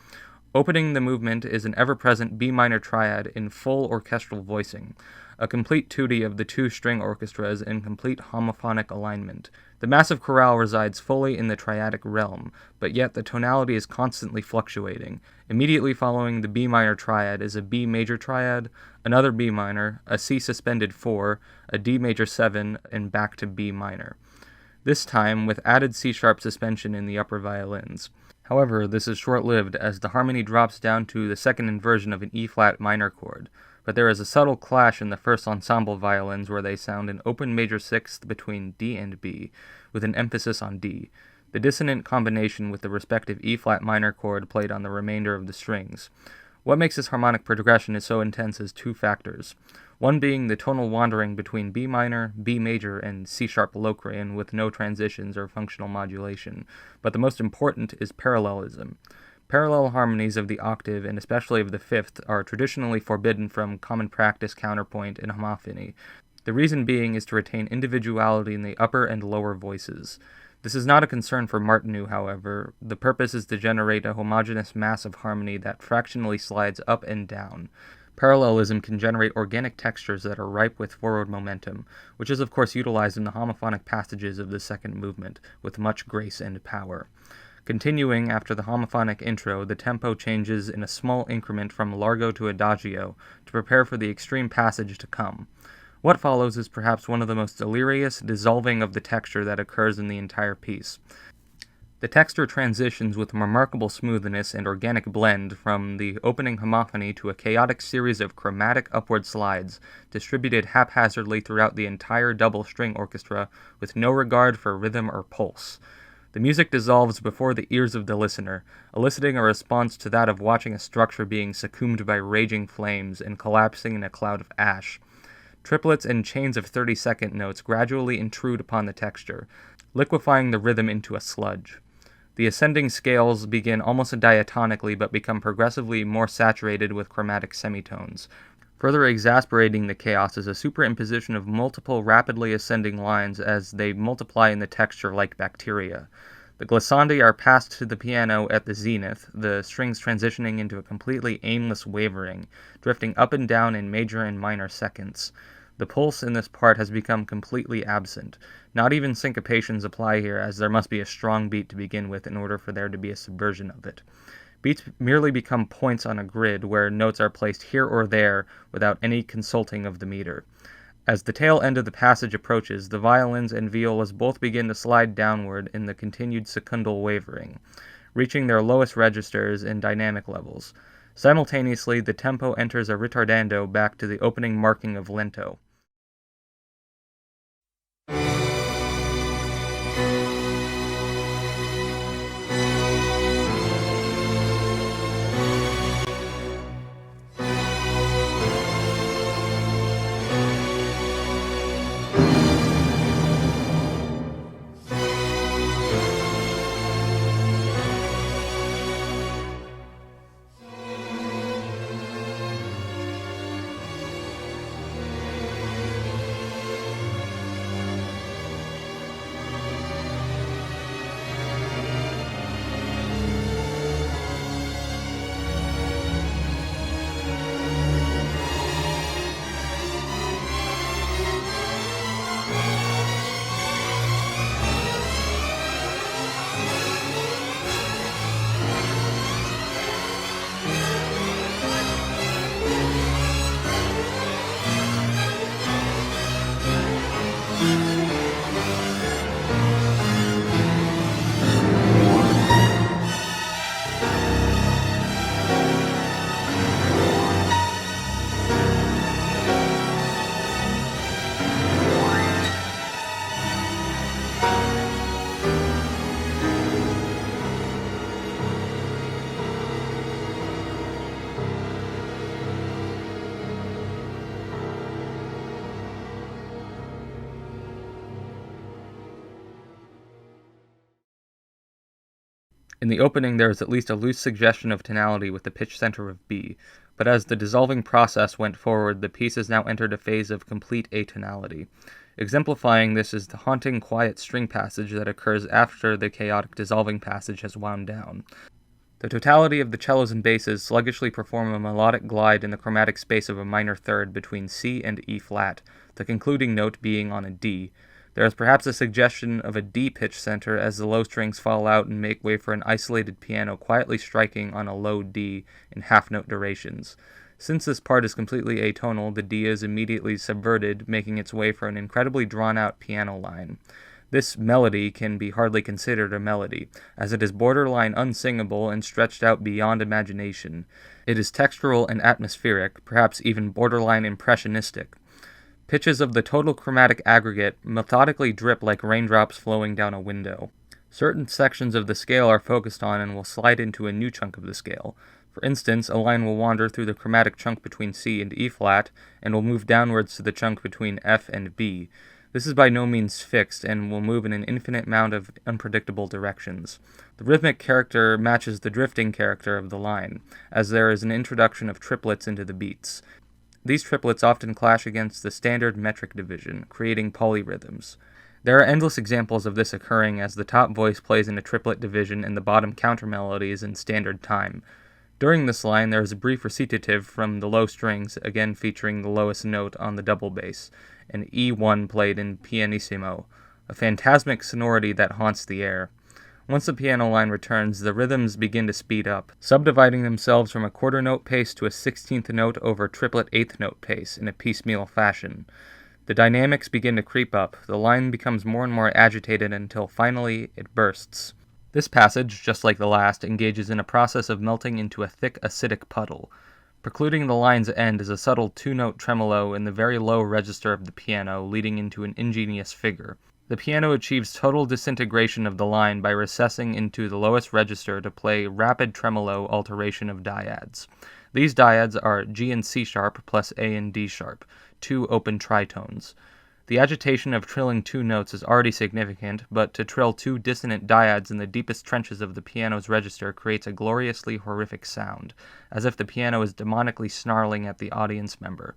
Opening the movement is an ever-present B minor triad in full orchestral voicing, a complete tutti of the two string orchestras in complete homophonic alignment. The massive chorale resides fully in the triadic realm, but yet the tonality is constantly fluctuating. Immediately following the B minor triad is a B major triad, another B minor, a C suspended 4, a D major 7, and back to B minor. This time with added C-sharp suspension in the upper violins. However, this is short-lived as the harmony drops down to the second inversion of an E-flat minor chord, but there is a subtle clash in the first ensemble violins where they sound an open major sixth between D and B, with an emphasis on D, the dissonant combination with the respective E-flat minor chord played on the remainder of the strings. What makes this harmonic progression so intense is two factors, one being the tonal wandering between B minor, B major, and C-sharp Locrian with no transitions or functional modulation, but the most important is parallelism. Parallel harmonies of the octave, and especially of the fifth, are traditionally forbidden from common practice counterpoint and homophony. The reason being is to retain individuality in the upper and lower voices. This is not a concern for Martinu, however. The purpose is to generate a homogeneous mass of harmony that fractionally slides up and down. Parallelism can generate organic textures that are ripe with forward momentum, which is of course utilized in the homophonic passages of the second movement, with much grace and power. Continuing after the homophonic intro, the tempo changes in a small increment from largo to adagio to prepare for the extreme passage to come. What follows is perhaps one of the most delirious dissolving of the texture that occurs in the entire piece. The texture transitions with remarkable smoothness and organic blend from the opening homophony to a chaotic series of chromatic upward slides, distributed haphazardly throughout the entire double-string orchestra with no regard for rhythm or pulse. The music dissolves before the ears of the listener, eliciting a response to that of watching a structure being succumbed by raging flames and collapsing in a cloud of ash. Triplets and chains of 30-second notes gradually intrude upon the texture, liquefying the rhythm into a sludge. The ascending scales begin almost diatonically but become progressively more saturated with chromatic semitones. Further exasperating the chaos is a superimposition of multiple rapidly ascending lines as they multiply in the texture like bacteria. The glissandi are passed to the piano at the zenith, the strings transitioning into a completely aimless wavering, drifting up and down in major and minor seconds. The pulse in this part has become completely absent. Not even syncopations apply here, as there must be a strong beat to begin with in order for there to be a subversion of it. Beats merely become points on a grid where notes are placed here or there without any consulting of the meter. As the tail end of the passage approaches, the violins and violas both begin to slide downward in the continued secundal wavering, reaching their lowest registers and dynamic levels. Simultaneously, the tempo enters a ritardando back to the opening marking of lento. In the opening there is at least a loose suggestion of tonality with the pitch center of B, but as the dissolving process went forward, the piece has now entered a phase of complete atonality. Exemplifying this is the haunting quiet string passage that occurs after the chaotic dissolving passage has wound down. The totality of the cellos and basses sluggishly perform a melodic glide in the chromatic space of a minor third between C and E flat, the concluding note being on a D. There is perhaps a suggestion of a D pitch center as the low strings fall out and make way for an isolated piano quietly striking on a low D in half-note durations. Since this part is completely atonal, the D is immediately subverted, making its way for an incredibly drawn-out piano line. This melody can be hardly considered a melody, as it is borderline unsingable and stretched out beyond imagination. It is textural and atmospheric, perhaps even borderline impressionistic. Pitches of the total chromatic aggregate methodically drip like raindrops flowing down a window. Certain sections of the scale are focused on and will slide into a new chunk of the scale. For instance, a line will wander through the chromatic chunk between C and E flat, and will move downwards to the chunk between F and B. This is by no means fixed, and will move in an infinite amount of unpredictable directions. The rhythmic character matches the drifting character of the line, as there is an introduction of triplets into the beats. These triplets often clash against the standard metric division, creating polyrhythms. There are endless examples of this occurring as the top voice plays in a triplet division and the bottom countermelody is in standard time. During this line, there is a brief recitative from the low strings, again featuring the lowest note on the double bass, and E1 played in pianissimo, a phantasmic sonority that haunts the air. Once the piano line returns, the rhythms begin to speed up, subdividing themselves from a quarter note pace to a 16th note over triplet 8th note pace in a piecemeal fashion. The dynamics begin to creep up, the line becomes more and more agitated until finally it bursts. This passage, just like the last, engages in a process of melting into a thick acidic puddle. Precluding the line's end is a subtle two-note tremolo in the very low register of the piano, leading into an ingenious figure. The piano achieves total disintegration of the line by recessing into the lowest register to play rapid tremolo alteration of dyads. These dyads are G and C sharp plus A and D sharp, two open tritones. The agitation of trilling two notes is already significant, but to trill two dissonant dyads in the deepest trenches of the piano's register creates a gloriously horrific sound, as if the piano is demonically snarling at the audience member.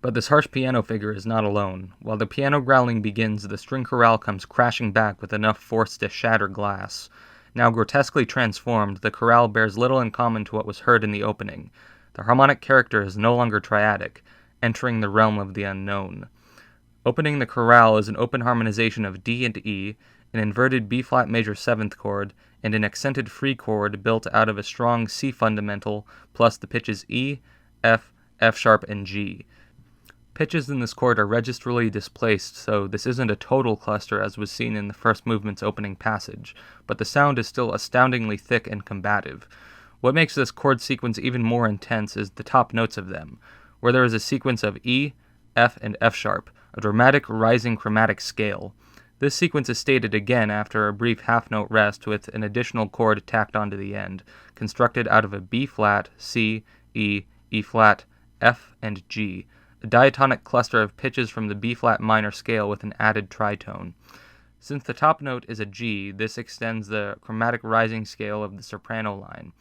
But this harsh piano figure is not alone. While the piano growling begins, the string chorale comes crashing back with enough force to shatter glass. Now grotesquely transformed, the chorale bears little in common to what was heard in the opening. The harmonic character is no longer triadic, entering the realm of the unknown. Opening the chorale is an open harmonization of D and E, an inverted B-flat major 7th chord, and an accented free chord built out of a strong C fundamental plus the pitches E, F, F sharp, and G. Pitches in this chord are registrally displaced, so this isn't a total cluster as was seen in the first movement's opening passage, but the sound is still astoundingly thick and combative. What makes this chord sequence even more intense is the top notes of them, where there is a sequence of E, F, and F sharp, a dramatic rising chromatic scale. This sequence is stated again after a brief half-note rest with an additional chord tacked onto the end, constructed out of a B-flat, C, E, E-flat, F, and G, a diatonic cluster of pitches from the B-flat minor scale with an added tritone. Since the top note is a G, this extends the chromatic rising scale of the soprano line.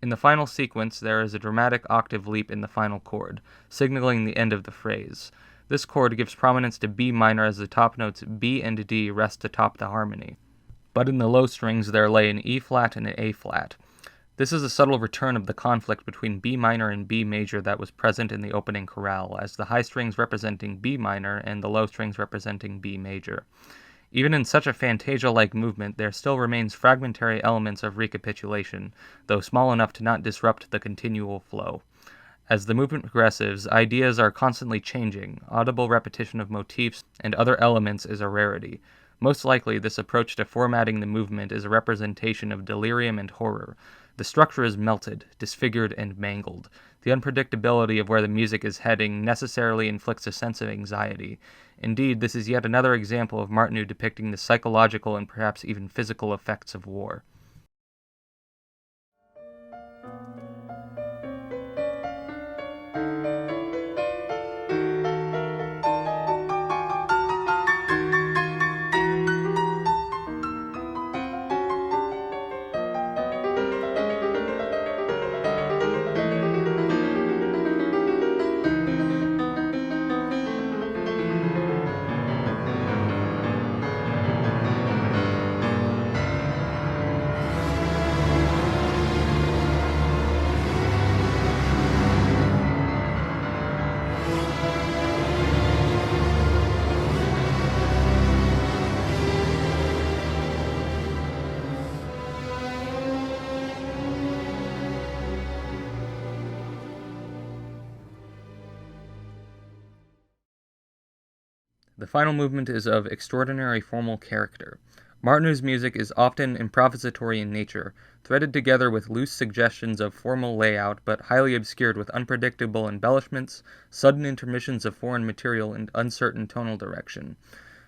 In the final sequence, there is a dramatic octave leap in the final chord, signaling the end of the phrase. This chord gives prominence to B minor as the top notes B and D rest atop the harmony. But in the low strings there lay an E-flat and an A-flat. This is a subtle return of the conflict between B minor and B major that was present in the opening chorale, as the high strings representing B minor and the low strings representing B major. Even in such a fantasia-like movement, there still remains fragmentary elements of recapitulation, though small enough to not disrupt the continual flow. As the movement progresses, ideas are constantly changing. Audible repetition of motifs and other elements is a rarity. Most likely, this approach to formatting the movement is a representation of delirium and horror. The structure is melted, disfigured, and mangled. The unpredictability of where the music is heading necessarily inflicts a sense of anxiety. Indeed, this is yet another example of Martinu depicting the psychological and perhaps even physical effects of war. The final movement is of extraordinary formal character. Martinu's music is often improvisatory in nature, threaded together with loose suggestions of formal layout, but highly obscured with unpredictable embellishments, sudden intermissions of foreign material, and uncertain tonal direction.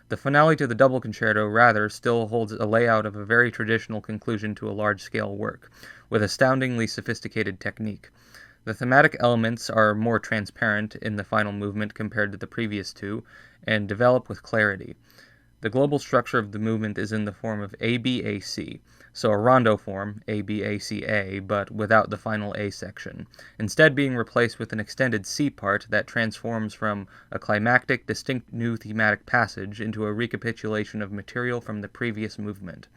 The finale to the Double Concerto, rather, still holds a layout of a very traditional conclusion to a large-scale work, with astoundingly sophisticated technique. The thematic elements are more transparent in the final movement compared to the previous two, and develop with clarity. The global structure of the movement is in the form of ABAC, so a rondo form, ABACA, but without the final A section, instead being replaced with an extended C part that transforms from a climactic, distinct new thematic passage into a recapitulation of material from the previous movement.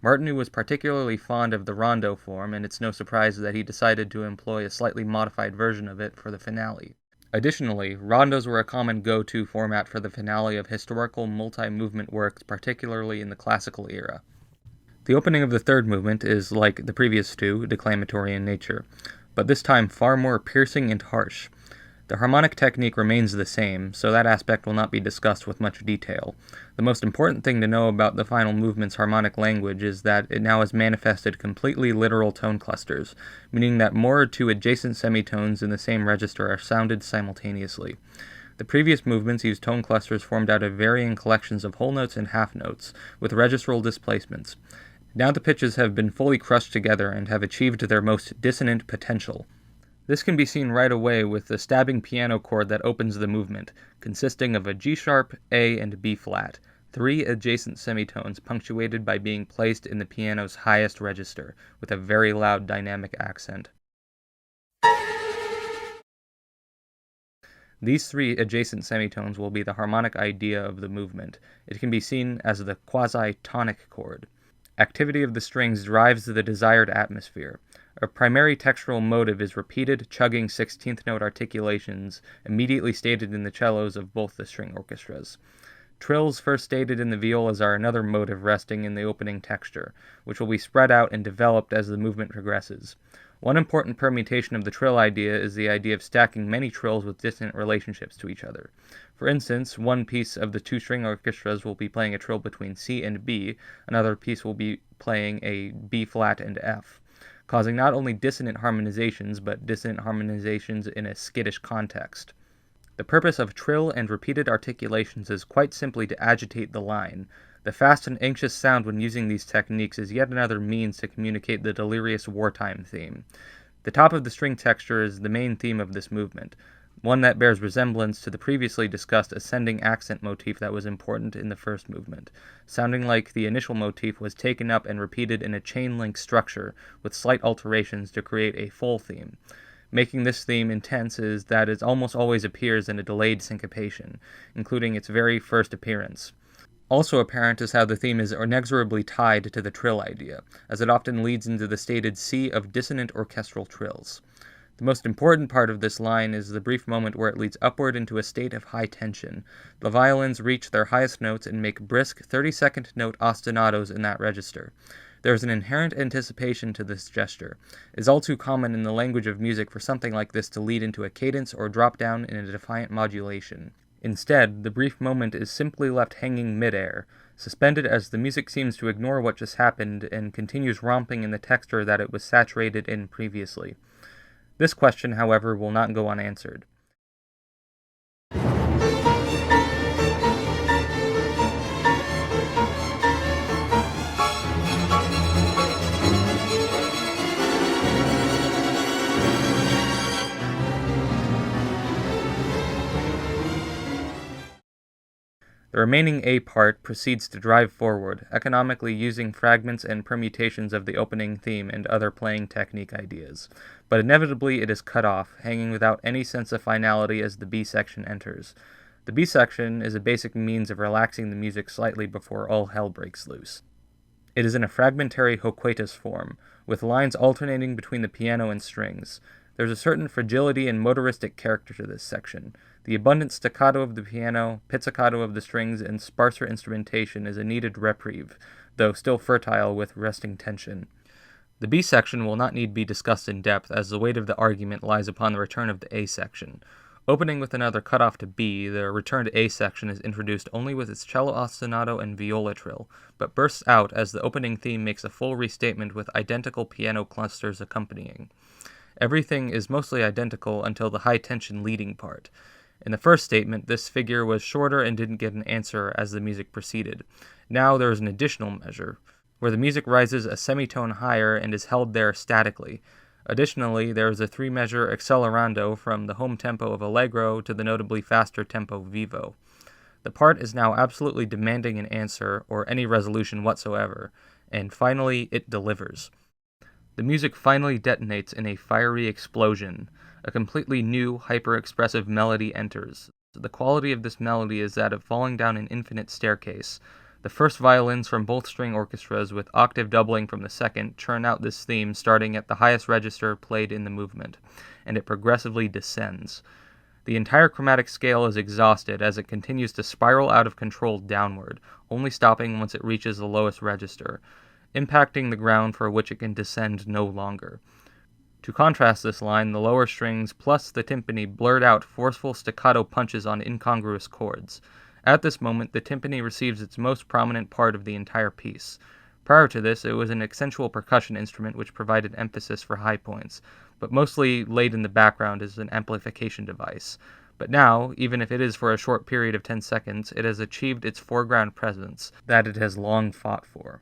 Martinu was particularly fond of the rondo form, and it's no surprise that he decided to employ a slightly modified version of it for the finale. Additionally, rondos were a common go-to format for the finale of historical multi-movement works, particularly in the classical era. The opening of the third movement is, like the previous two, declamatory in nature, but this time far more piercing and harsh. The harmonic technique remains the same, so that aspect will not be discussed with much detail. The most important thing to know about the final movement's harmonic language is that it now has manifested completely literal tone clusters, meaning that more or two adjacent semitones in the same register are sounded simultaneously. The previous movements used tone clusters formed out of varying collections of whole notes and half notes, with registral displacements. Now the pitches have been fully crushed together and have achieved their most dissonant potential. This can be seen right away with the stabbing piano chord that opens the movement, consisting of a G sharp, A, and B flat, three adjacent semitones punctuated by being placed in the piano's highest register, with a very loud dynamic accent. These three adjacent semitones will be the harmonic idea of the movement. It can be seen as the quasi-tonic chord. Activity of the strings drives the desired atmosphere. A primary textural motive is repeated, chugging 16th note articulations, immediately stated in the cellos of both the string orchestras. Trills first stated in the violas are another motive resting in the opening texture, which will be spread out and developed as the movement progresses. One important permutation of the trill idea is the idea of stacking many trills with dissonant relationships to each other. For instance, one piece of the two string orchestras will be playing a trill between C and B, another piece will be playing a B flat and F, causing not only dissonant harmonizations, but dissonant harmonizations in a skittish context. The purpose of trill and repeated articulations is quite simply to agitate the line. The fast and anxious sound when using these techniques is yet another means to communicate the delirious wartime theme. The top of the string texture is the main theme of this movement, one that bears resemblance to the previously discussed ascending accent motif that was important in the first movement, sounding like the initial motif was taken up and repeated in a chain-link structure with slight alterations to create a full theme. Making this theme intense is that it almost always appears in a delayed syncopation, including its very first appearance. Also apparent is how the theme is inexorably tied to the trill idea, as it often leads into the stated sea of dissonant orchestral trills. The most important part of this line is the brief moment where it leads upward into a state of high tension. The violins reach their highest notes and make brisk 32nd note ostinatos in that register. There is an inherent anticipation to this gesture. It is all too common in the language of music for something like this to lead into a cadence or drop down in a defiant modulation. Instead, the brief moment is simply left hanging mid-air, suspended as the music seems to ignore what just happened and continues romping in the texture that it was saturated in previously. This question, however, will not go unanswered. The remaining A part proceeds to drive forward, economically using fragments and permutations of the opening theme and other playing technique ideas. But inevitably it is cut off, hanging without any sense of finality as the B section enters. The B section is a basic means of relaxing the music slightly before all hell breaks loose. It is in a fragmentary hoquetus form, with lines alternating between the piano and strings. There's a certain fragility and motoristic character to this section. The abundant staccato of the piano, pizzicato of the strings, and sparser instrumentation is a needed reprieve, though still fertile with resting tension. The B section will not need be discussed in depth, as the weight of the argument lies upon the return of the A section. Opening with another cutoff to B, the returned A section is introduced only with its cello ostinato and viola trill, but bursts out as the opening theme makes a full restatement with identical piano clusters accompanying. Everything is mostly identical until the high-tension leading part. In the first statement, this figure was shorter and didn't get an answer as the music proceeded. Now there is an additional measure, where the music rises a semitone higher and is held there statically. Additionally, there is a three-measure accelerando from the home tempo of allegro to the notably faster tempo vivo. The part is now absolutely demanding an answer or any resolution whatsoever, and finally it delivers. The music finally detonates in a fiery explosion. A completely new, hyper-expressive melody enters. The quality of this melody is that of falling down an infinite staircase. The first violins from both string orchestras, with octave doubling from the second, churn out this theme starting at the highest register played in the movement, and it progressively descends. The entire chromatic scale is exhausted as it continues to spiral out of control downward, only stopping once it reaches the lowest register, impacting the ground for which it can descend no longer. To contrast this line, the lower strings plus the timpani blurt out forceful staccato punches on incongruous chords. At this moment, the timpani receives its most prominent part of the entire piece. Prior to this, it was an accentual percussion instrument which provided emphasis for high points, but mostly laid in the background as an amplification device. But now, even if it is for a short period of 10 seconds, it has achieved its foreground presence that it has long fought for.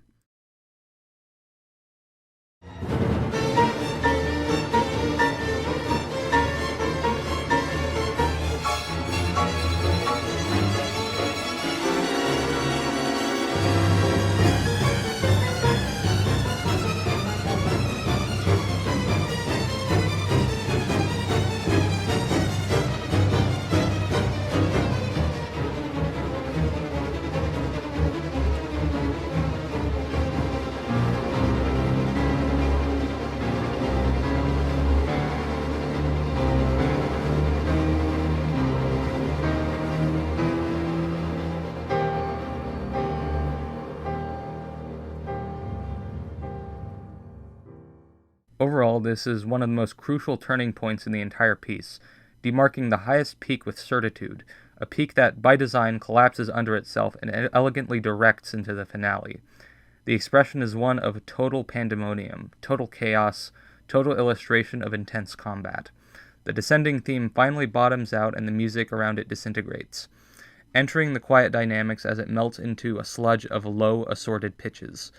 Overall, this is one of the most crucial turning points in the entire piece, demarking the highest peak with certitude, a peak that, by design, collapses under itself and elegantly directs into the finale. The expression is one of total pandemonium, total chaos, total illustration of intense combat. The descending theme finally bottoms out and the music around it disintegrates, entering the quiet dynamics as it melts into a sludge of low, assorted pitches.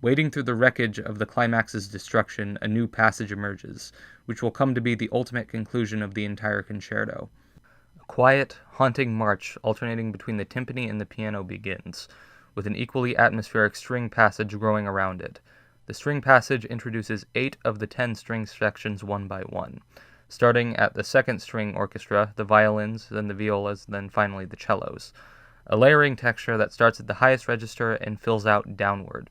Wading through the wreckage of the climax's destruction, a new passage emerges, which will come to be the ultimate conclusion of the entire concerto. A quiet, haunting march alternating between the timpani and the piano begins, with an equally atmospheric string passage growing around it. The string passage introduces 8 of the 10 string sections one by one, starting at the second string orchestra, the violins, then the violas, then finally the cellos. A layering texture that starts at the highest register and fills out downward.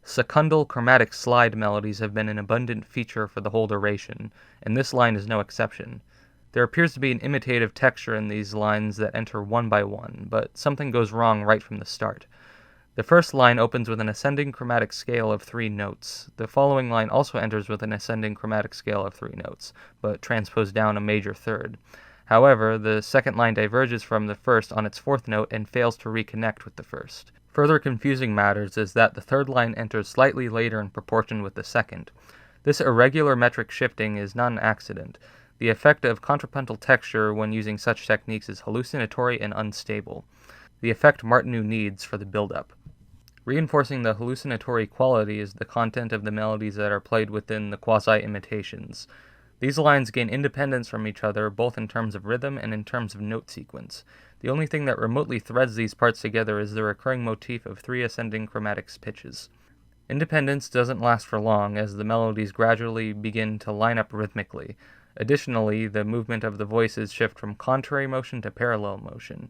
Secundal chromatic slide melodies have been an abundant feature for the whole duration, and this line is no exception. There appears to be an imitative texture in these lines that enter one by one, but something goes wrong right from the start. The first line opens with an ascending chromatic scale of 3 notes. The following line also enters with an ascending chromatic scale of 3 notes, but transposed down a major third. However, the second line diverges from the first on its 4th note and fails to reconnect with the first. Further confusing matters is that the third line enters slightly later in proportion with the second. This irregular metric shifting is not an accident. The effect of contrapuntal texture when using such techniques is hallucinatory and unstable, the effect Martinu needs for the build-up. Reinforcing the hallucinatory quality is the content of the melodies that are played within the quasi-imitations. These lines gain independence from each other both in terms of rhythm and in terms of note sequence. The only thing that remotely threads these parts together is the recurring motif of 3 ascending chromatic pitches. Independence doesn't last for long, as the melodies gradually begin to line up rhythmically. Additionally, the movement of the voices shift from contrary motion to parallel motion.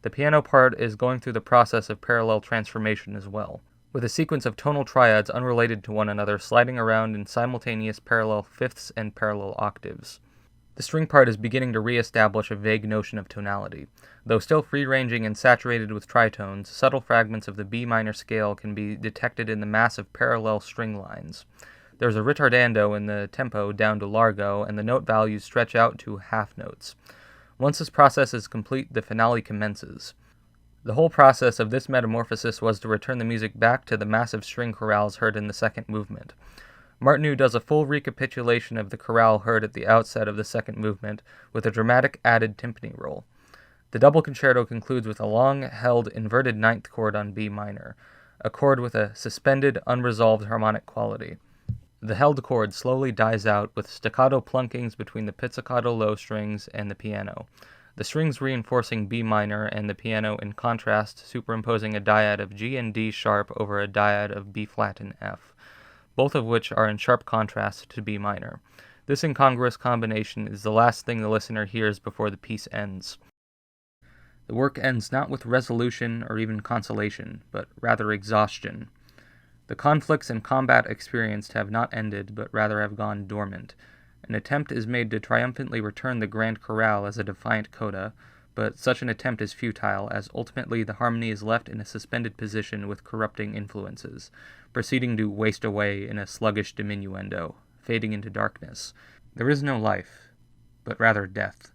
The piano part is going through the process of parallel transformation as well, with a sequence of tonal triads unrelated to one another sliding around in simultaneous parallel fifths and parallel octaves. The string part is beginning to re-establish a vague notion of tonality. Though still free-ranging and saturated with tritones, subtle fragments of the B minor scale can be detected in the mass of parallel string lines. There's a ritardando in the tempo down to largo, and the note values stretch out to half notes. Once this process is complete, the finale commences. The whole process of this metamorphosis was to return the music back to the massive string chorales heard in the second movement. Martinu does a full recapitulation of the chorale heard at the outset of the second movement, with a dramatic added timpani roll. The double concerto concludes with a long-held inverted ninth chord on B minor, a chord with a suspended, unresolved harmonic quality. The held chord slowly dies out with staccato plunkings between the pizzicato low strings and the piano, the strings reinforcing B minor and the piano in contrast superimposing a dyad of G and D sharp over a dyad of B flat and F, both of which are in sharp contrast to B minor. This incongruous combination is the last thing the listener hears before the piece ends. The work ends not with resolution or even consolation, but rather exhaustion. The conflicts and combat experienced have not ended, but rather have gone dormant. An attempt is made to triumphantly return the grand chorale as a defiant coda, but such an attempt is futile, as ultimately the harmony is left in a suspended position with corrupting influences, proceeding to waste away in a sluggish diminuendo. fading into darkness. There is no life, but rather death.